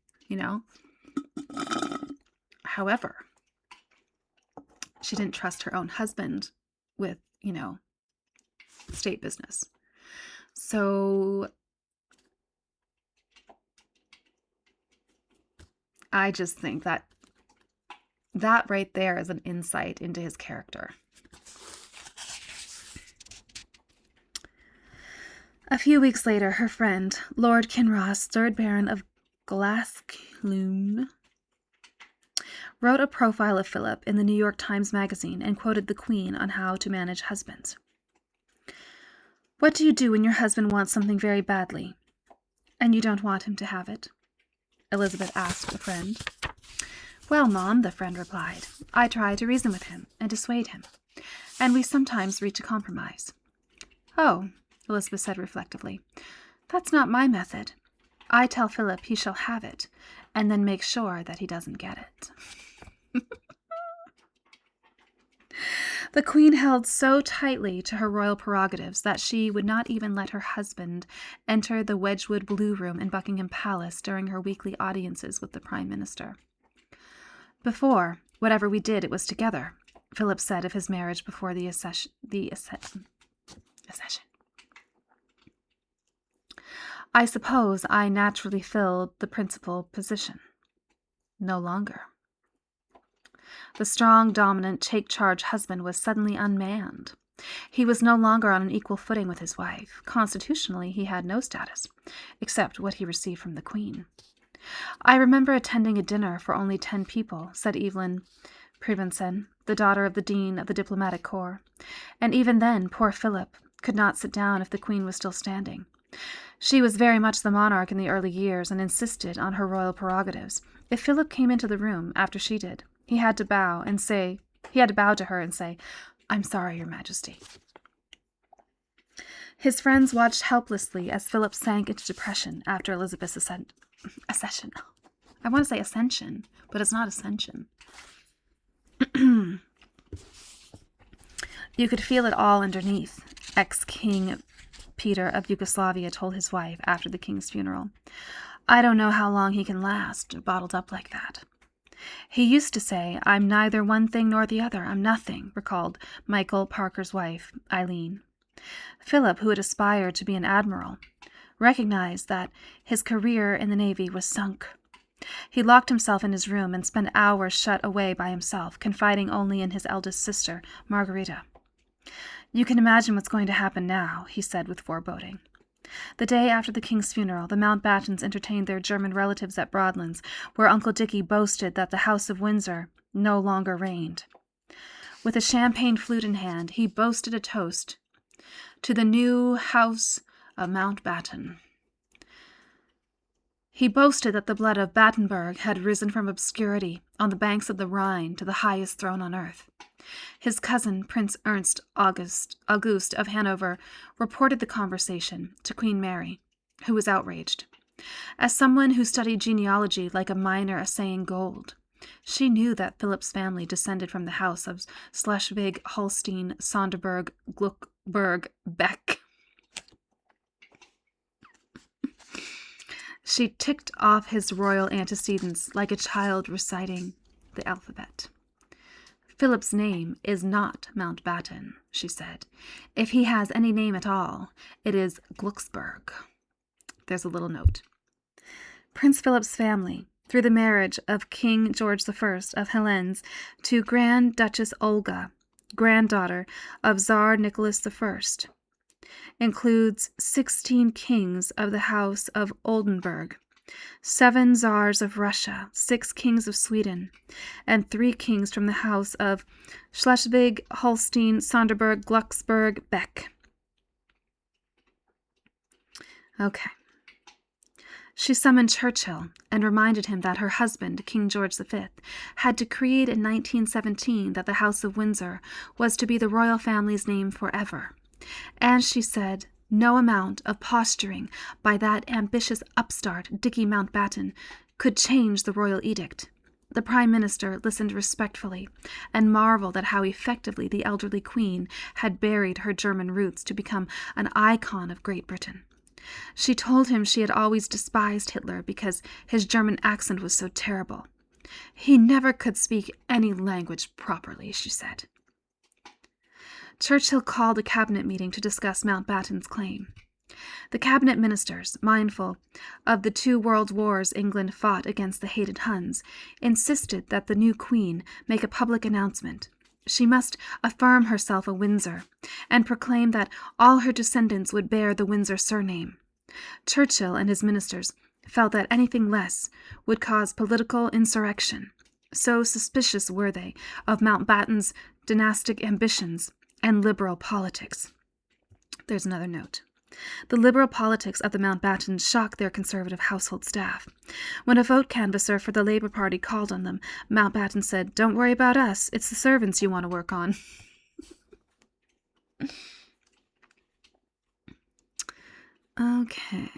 However, she didn't trust her own husband with, state business. So I just think that right there is an insight into his character. A few weeks later, her friend, Lord Kinross, 3rd Baron of Glasclune, wrote a profile of Philip in the New York Times Magazine and quoted the Queen on how to manage husbands. "What do you do when your husband wants something very badly, and you don't want him to have it?" Elizabeth asked a friend. "Well, Mom," the friend replied, "I try to reason with him and dissuade him, and we sometimes reach a compromise." "Oh," Elizabeth said reflectively, "that's not my method. I tell Philip he shall have it, and then make sure that he doesn't get it." The Queen held so tightly to her royal prerogatives that she would not even let her husband enter the Wedgwood Blue Room in Buckingham Palace during her weekly audiences with the Prime Minister. "Before, whatever we did, it was together," Philip said of his marriage before the accession. I suppose I naturally filled the principal position. No longer. The strong, dominant, take-charge husband was suddenly unmanned. He was no longer on an equal footing with his wife. Constitutionally, he had no status, except what he received from the Queen. I remember attending a dinner for only 10 people, said Evelyn Prebensen, the daughter of the Dean of the Diplomatic Corps. And even then, poor Philip could not sit down if the Queen was still standing. She was very much the monarch in the early years and insisted on her royal prerogatives. If Philip came into the room after she did, he had to bow to her and say, "I'm sorry, Your Majesty." His friends watched helplessly as Philip sank into depression after Elizabeth's accession. I want to say ascension, but it's not ascension. You could feel it all underneath, ex-King Peter of Yugoslavia told his wife after the king's funeral. I don't know how long he can last, bottled up like that. He used to say, "I'm neither one thing nor the other. I'm nothing," recalled Michael Parker's wife, Eileen. Philip, who had aspired to be an admiral, recognized that his career in the Navy was sunk. He locked himself in his room and spent hours shut away by himself, confiding only in his eldest sister, Margarita. "You can imagine what's going to happen now," he said with foreboding. The day after the king's funeral, the Mountbattens entertained their German relatives at Broadlands, where Uncle Dickie boasted that the House of Windsor no longer reigned. With a champagne flute in hand, he boasted a toast to the new House of Mountbatten. He boasted that the blood of Battenberg had risen from obscurity on the banks of the Rhine to the highest throne on earth. His cousin, Prince Ernst August of Hanover, reported the conversation to Queen Mary, who was outraged. As someone who studied genealogy like a miner assaying gold, she knew that Philip's family descended from the house of Schleswig, Holstein, Sonderburg, Gluckburg, Beck. She ticked off his royal antecedents like a child reciting the alphabet. "Philip's name is not Mountbatten," she said. "If he has any name at all, it is Glucksburg." There's a little note. Prince Philip's family, through the marriage of King George I of Helens to Grand Duchess Olga, granddaughter of Tsar Nicholas I, includes 16 kings of the House of Oldenburg, 7 czars of Russia, 6 kings of Sweden, and 3 kings from the House of Schleswig, Holstein, Sonderburg, Glucksburg, Beck. Okay. She summoned Churchill and reminded him that her husband, King George V, had decreed in 1917 that the House of Windsor was to be the royal family's name forever. And she said, no amount of posturing by that ambitious upstart, Dickie Mountbatten, could change the royal edict. The Prime Minister listened respectfully and marveled at how effectively the elderly Queen had buried her German roots to become an icon of Great Britain. She told him she had always despised Hitler because his German accent was so terrible. He never could speak any language properly, she said. Churchill called a cabinet meeting to discuss Mountbatten's claim. The cabinet ministers, mindful of the 2 world wars England fought against the hated Huns, insisted that the new queen make a public announcement. She must affirm herself a Windsor and proclaim that all her descendants would bear the Windsor surname. Churchill and his ministers felt that anything less would cause political insurrection. So suspicious were they of Mountbatten's dynastic ambitions and liberal politics. There's another note. The liberal politics of the Mountbattens shocked their conservative household staff. When a vote canvasser for the Labour Party called on them, Mountbatten said, "Don't worry about us. It's the servants you want to work on." Okay.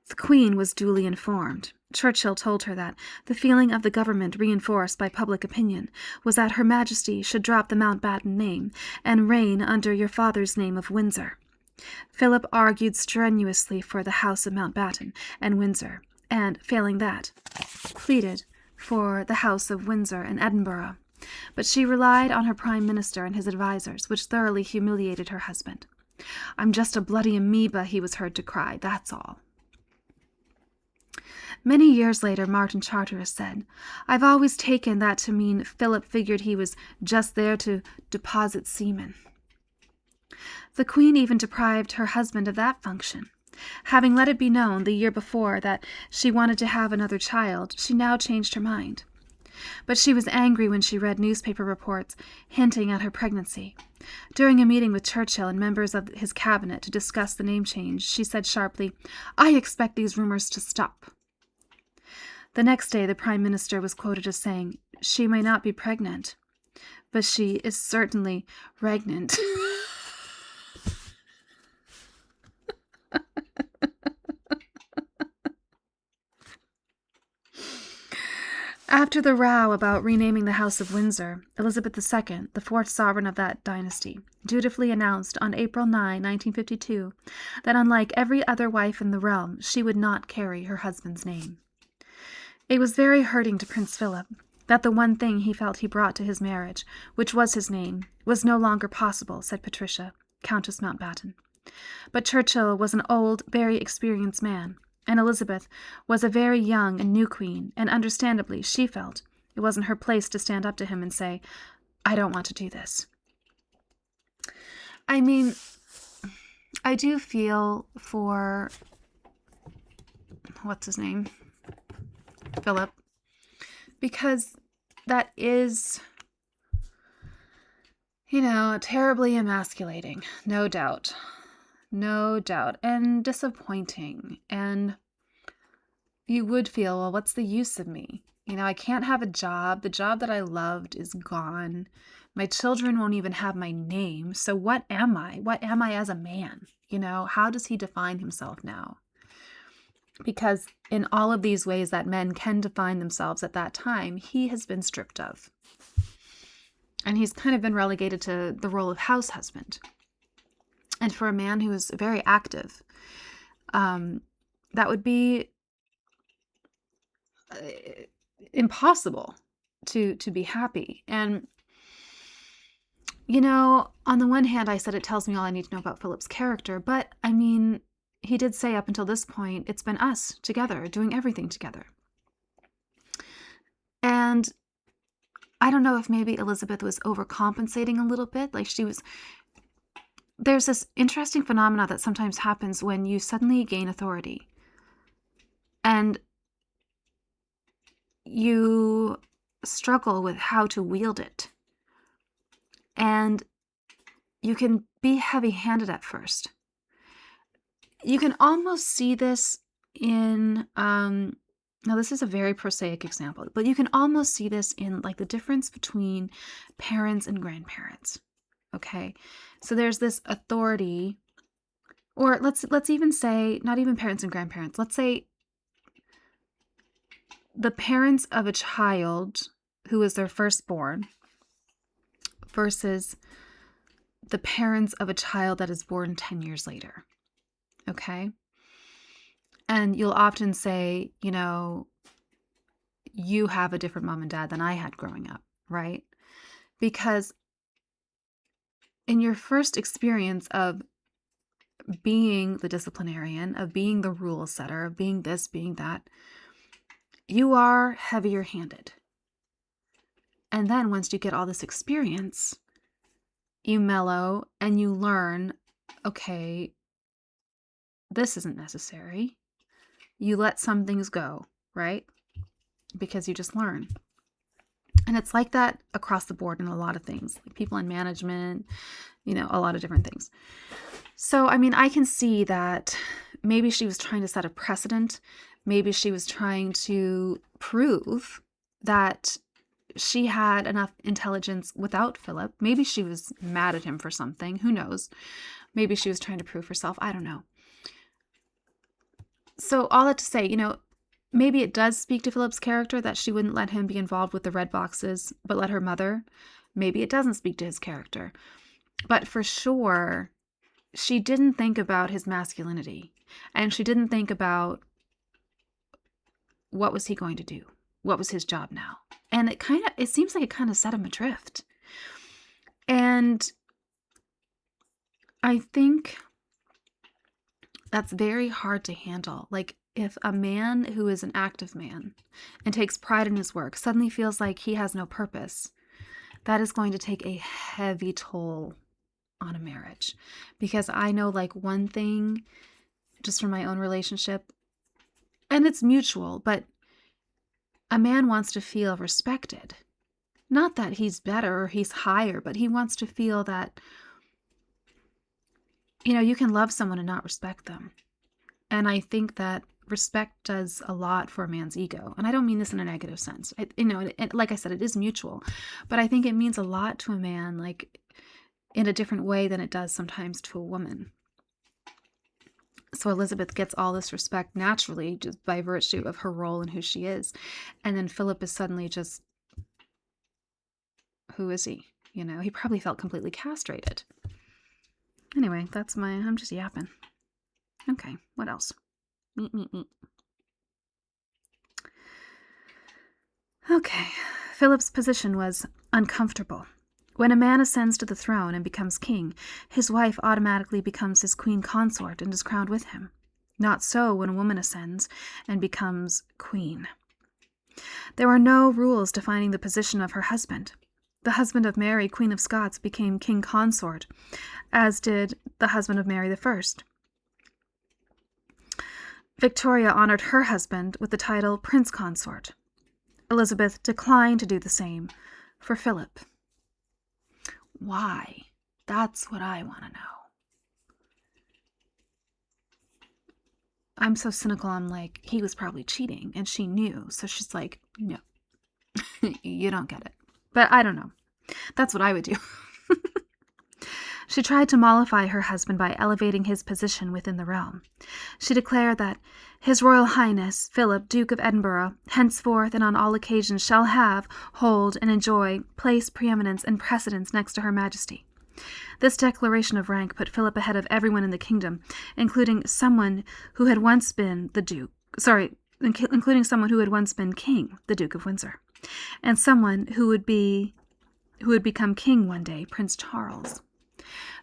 The Queen was duly informed. Churchill told her that the feeling of the government, reinforced by public opinion, was that Her Majesty should drop the Mountbatten name and reign under your father's name of Windsor. Philip argued strenuously for the House of Mountbatten and Windsor, and, failing that, pleaded for the House of Windsor and Edinburgh. But she relied on her prime minister and his advisers, which thoroughly humiliated her husband. "I'm just a bloody amoeba," he was heard to cry, "that's all." Many years later, Martin Charteris said, "I've always taken that to mean Philip figured he was just there to deposit semen." The Queen even deprived her husband of that function. Having let it be known the year before that she wanted to have another child, she now changed her mind. But she was angry when she read newspaper reports hinting at her pregnancy. During a meeting with Churchill and members of his cabinet to discuss the name change, she said sharply, "I expect these rumors to stop." The next day, the Prime Minister was quoted as saying, "She may not be pregnant, but she is certainly regnant." After the row about renaming the House of Windsor, Elizabeth II, the fourth sovereign of that dynasty, dutifully announced on April 9, 1952, that unlike every other wife in the realm, she would not carry her husband's name. It was very hurting to Prince Philip that the one thing he felt he brought to his marriage, which was his name, was no longer possible, said Patricia, Countess Mountbatten. But Churchill was an old, very experienced man, and Elizabeth was a very young and new queen, and understandably she felt it wasn't her place to stand up to him and say, "I don't want to do this." I mean, I do feel for, what's his name? Philip, because that is, terribly emasculating, no doubt. No doubt. And disappointing. And you would feel, well, what's the use of me? I can't have a job. The job that I loved is gone. My children won't even have my name. So what am I? What am I as a man? How does he define himself now? Because in all of these ways that men can define themselves at that time, he has been stripped of. And he's kind of been relegated to the role of house husband. And for a man who is very active, that would be impossible to be happy. And, on the one hand, I said it tells me all I need to know about Philip's character. But, he did say up until this point, it's been us together, doing everything together. And I don't know if maybe Elizabeth was overcompensating a little bit. There's this interesting phenomena that sometimes happens when you suddenly gain authority and you struggle with how to wield it. And you can be heavy-handed at first. You can almost see this in, now this is a very prosaic example, but you can almost see this in the difference between parents and grandparents. Okay, so there's this authority, or let's even say not even parents and grandparents. Let's say the parents of a child who is their firstborn versus the parents of a child that is born 10 years later. Okay, and you'll often say, you have a different mom and dad than I had growing up, right? Because in your first experience of being the disciplinarian, of being the rule setter, of being this, being that, you are heavier handed. And then once you get all this experience, you mellow and you learn, okay, this isn't necessary. You let some things go, right? Because you just learn. And it's like that across the board in a lot of things, like people in management, a lot of different things. So, I can see that maybe she was trying to set a precedent. Maybe she was trying to prove that she had enough intelligence without Philip. Maybe she was mad at him for something. Who knows? Maybe she was trying to prove herself. I don't know. So all that to say, maybe it does speak to Philip's character that she wouldn't let him be involved with the red boxes, but let her mother. Maybe it doesn't speak to his character. But for sure, she didn't think about his masculinity. And she didn't think about what was he going to do. what was his job now? And it seems like it kind of set him adrift. And I think that's very hard to handle. Like, if a man who is an active man and takes pride in his work suddenly feels like he has no purpose, that is going to take a heavy toll on a marriage. Because I know, like, one thing, just from my own relationship, and it's mutual, but a man wants to feel respected. Not that he's better or he's higher, but he wants to feel that, you can love someone and not respect them. And I think that respect does a lot for a man's ego. And I don't mean this in a negative sense. Like I said, it is mutual. But I think it means a lot to a man, like, in a different way than it does sometimes to a woman. So Elizabeth gets all this respect naturally just by virtue of her role and who she is. And then Philip is suddenly just, who is he? He probably felt completely castrated. Anyway, I'm just yapping. Okay, what else? Meet. Okay, Philip's position was uncomfortable. When a man ascends to the throne and becomes king, his wife automatically becomes his queen consort and is crowned with him. Not so when a woman ascends and becomes queen. There were no rules defining the position of her husband. The husband of Mary, Queen of Scots, became king consort, as did the husband of Mary I. Victoria honored her husband with the title Prince Consort. Elizabeth declined to do the same for Philip. Why? That's what I want to know. I'm so cynical, I'm like, he was probably cheating, and she knew, so she's like, no, you don't get it. But I don't know. That's what I would do. She tried to mollify her husband by elevating his position within the realm. She declared that His Royal Highness, Philip, Duke of Edinburgh, henceforth and on all occasions shall have, hold, and enjoy place, preeminence, and precedence next to Her Majesty. This declaration of rank put Philip ahead of everyone in the kingdom, including someone who had once been including someone who had once been king, the Duke of Windsor, and someone who would become king one day, Prince Charles.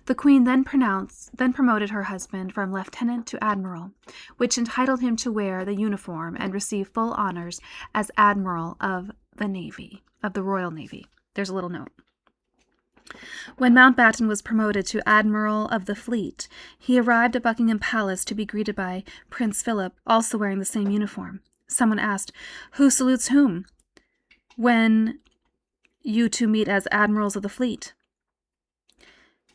The Queen then promoted her husband from lieutenant to admiral, which entitled him to wear the uniform and receive full honors as admiral of the Royal Navy. There's a little note. When Mountbatten was promoted to Admiral of the Fleet, he arrived at Buckingham Palace to be greeted by Prince Philip, also wearing the same uniform. Someone asked, "Who salutes whom when you two meet as Admirals of the Fleet?"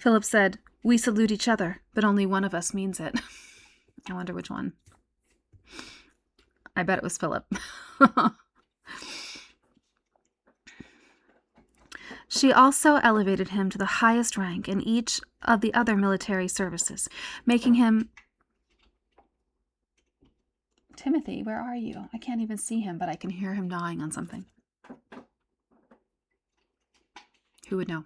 Philip said, "We salute each other, but only one of us means it." I wonder which one. I bet it was Philip. She also elevated him to the highest rank in each of the other military services, making him... Timothy, where are you? I can't even see him, but I can hear him gnawing on something. Who would know?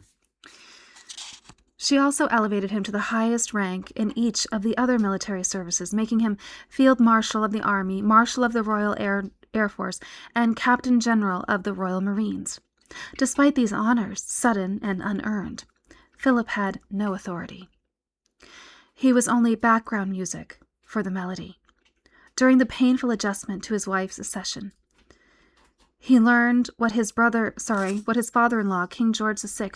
She also elevated him to the highest rank in each of the other military services, making him Field Marshal of the Army, Marshal of the Royal Air Force, and Captain General of the Royal Marines. Despite these honors, sudden and unearned, Philip had no authority. He was only background music for the melody. During the painful adjustment to his wife's accession, he learned what his father-in-law, King George VI,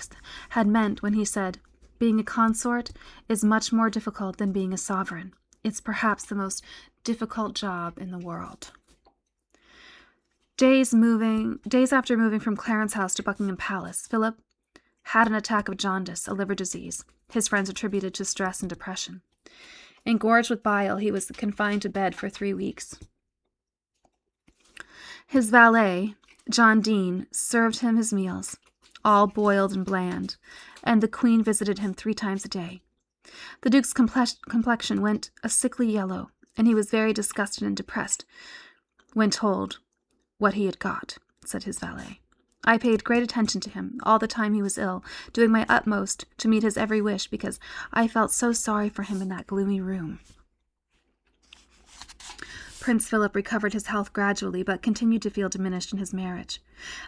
had meant when he said, "Being a consort is much more difficult than being a sovereign. It's perhaps the most difficult job in the world." Days after moving from Clarence House to Buckingham Palace, Philip had an attack of jaundice, a liver disease, his friends attributed to stress and depression. Engorged with bile, he was confined to bed for 3 weeks. His valet, John Dean, served him his meals, all boiled and bland, and the Queen visited him 3 times a day. The Duke's complexion went a sickly yellow, and he was very disgusted and depressed when told what he had got, said his valet. "I paid great attention to him all the time he was ill, doing my utmost to meet his every wish because I felt so sorry for him in that gloomy room." Prince Philip recovered his health gradually, but continued to feel diminished in his marriage.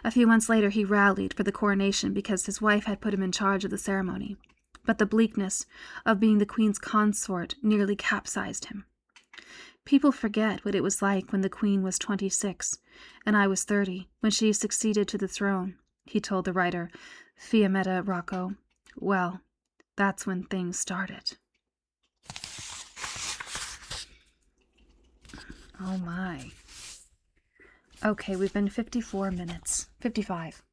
A few months later, he rallied for the coronation because his wife had put him in charge of the ceremony. But the bleakness of being the Queen's consort nearly capsized him. People forget what it was like when the Queen was 26, and I was 30, when she succeeded to the throne, he told the writer Fiammetta Rocco. Well, that's when things started. Oh my. Okay, we've been 54 minutes. 55.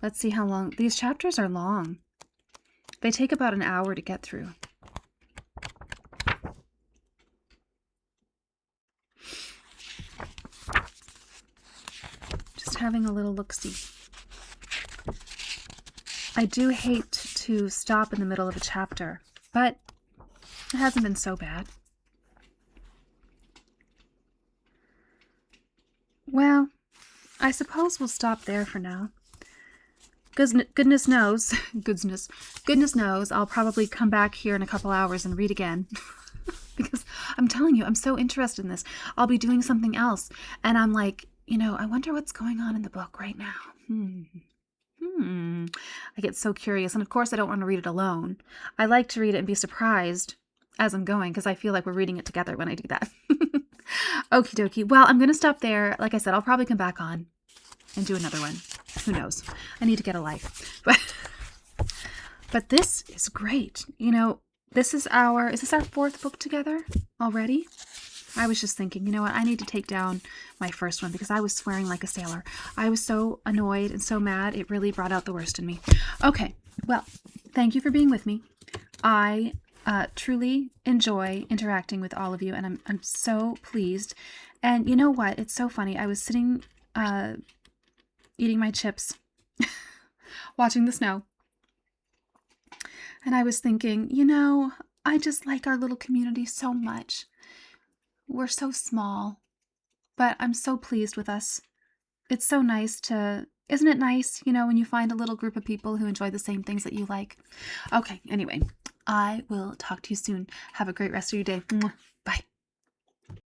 Let's see how long. These chapters are long. They take about an hour to get through. Just having a little look-see. I do hate to stop in the middle of a chapter, but it hasn't been so bad. Well, I suppose we'll stop there for now. Goodness knows, goodness knows, I'll probably come back here in a couple hours and read again. Because I'm telling you, I'm so interested in this. I'll be doing something else. And I'm like, I wonder what's going on in the book right now. I get so curious. And of course, I don't want to read it alone. I like to read it and be surprised as I'm going because I feel like we're reading it together when I do that. Okie dokie. Well, I'm going to stop there. Like I said, I'll probably come back on and do another one. Who knows? I need to get a life. But this is great. Is this our 4th book together already? I was just thinking, you know what? I need to take down my first one because I was swearing like a sailor. I was so annoyed and so mad. It really brought out the worst in me. Okay. Well, thank you for being with me. I truly enjoy interacting with all of you, and I'm so pleased. And you know what? It's so funny. I was sitting eating my chips, watching the snow, and I was thinking, I just like our little community so much. We're so small, but I'm so pleased with us. It's so nice isn't it nice, when you find a little group of people who enjoy the same things that you like? Okay, anyway, I will talk to you soon. Have a great rest of your day. Bye.